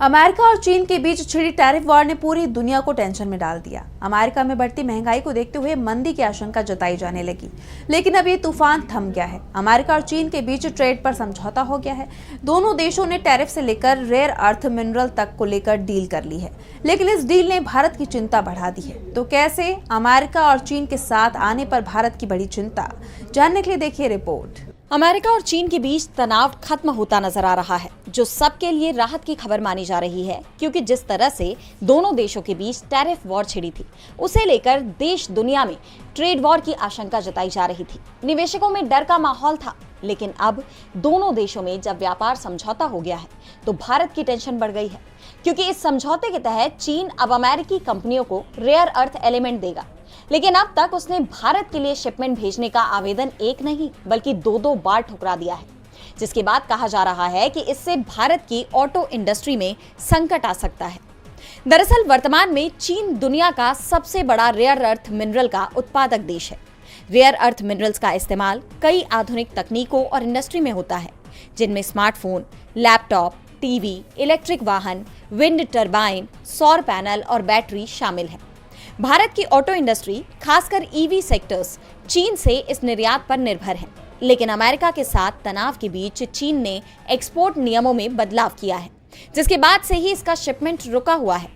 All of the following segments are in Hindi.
अमेरिका और चीन के बीच छिड़ी टैरिफ वॉर ने पूरी दुनिया को टेंशन में डाल दिया। अमेरिका में बढ़ती महंगाई को देखते हुए मंदी की आशंका जताई जाने लगी, लेकिन अब ये तूफान थम गया है। अमेरिका और चीन के बीच ट्रेड पर समझौता हो गया है। दोनों देशों ने टैरिफ से लेकर रेयर अर्थ मिनरल तक को लेकर डील कर ली है, लेकिन इस डील ने भारत की चिंता बढ़ा दी है। तो कैसे अमेरिका और चीन के साथ आने पर भारत की बड़ी चिंता, जानने के लिए देखिए रिपोर्ट। अमेरिका और चीन के बीच तनाव खत्म होता नजर आ रहा है, जो सबके लिए राहत की खबर मानी जा रही है, क्योंकि जिस तरह से दोनों देशों के बीच टैरिफ वॉर छिड़ी थी, उसे लेकर देश दुनिया में ट्रेड वॉर की आशंका जताई जा रही थी। निवेशकों में डर का माहौल था, लेकिन अब दोनों देशों में जब व्यापार समझौता हो गया है, तो भारत की टेंशन बढ़ गई है, क्योंकि इस समझौते के तहत चीन अब अमेरिकी कंपनियों को रेयर अर्थ एलिमेंट देगा। लेकिन अब तक उसने भारत के लिए शिपमेंट भेजने का आवेदन एक नहीं बल्कि दो बार ठुकरा दिया है, जिसके बाद कहा जा रहा है कि इससे भारत की ऑटो इंडस्ट्री में संकट आ सकता है। दरअसल वर्तमान में चीन दुनिया का सबसे बड़ा रेयर अर्थ मिनरल का उत्पादक देश है। रेयर अर्थ मिनरल्स का इस्तेमाल कई आधुनिक तकनीकों और इंडस्ट्री में होता है, जिनमें स्मार्टफोन, लैपटॉप, टीवी, इलेक्ट्रिक वाहन, विंड टरबाइन, सौर पैनल और बैटरी शामिल है। भारत की ऑटो इंडस्ट्री, खासकर ईवी सेक्टर्स, चीन से इस निर्यात पर निर्भर है, लेकिन अमेरिका के साथ तनाव के बीच चीन ने एक्सपोर्ट नियमों में बदलाव किया है, जिसके बाद से ही इसका शिपमेंट रुका हुआ है।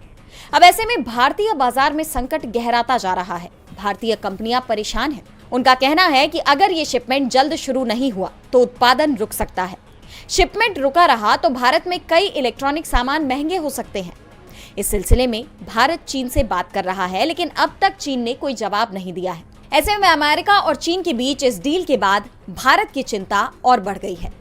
अब ऐसे में भारतीय बाजार में संकट गहराता जा रहा है। भारतीय कंपनियां परेशान हैं। उनका कहना है कि अगर ये शिपमेंट जल्द शुरू नहीं हुआ तो उत्पादन रुक सकता है। शिपमेंट रुका रहा तो भारत में कई इलेक्ट्रॉनिक सामान महंगे हो सकते हैं। इस सिलसिले में भारत चीन से बात कर रहा है, लेकिन अब तक चीन ने कोई जवाब नहीं दिया है। ऐसे में अमेरिका और चीन के बीच इस डील के बाद भारत की चिंता और बढ़ गई है।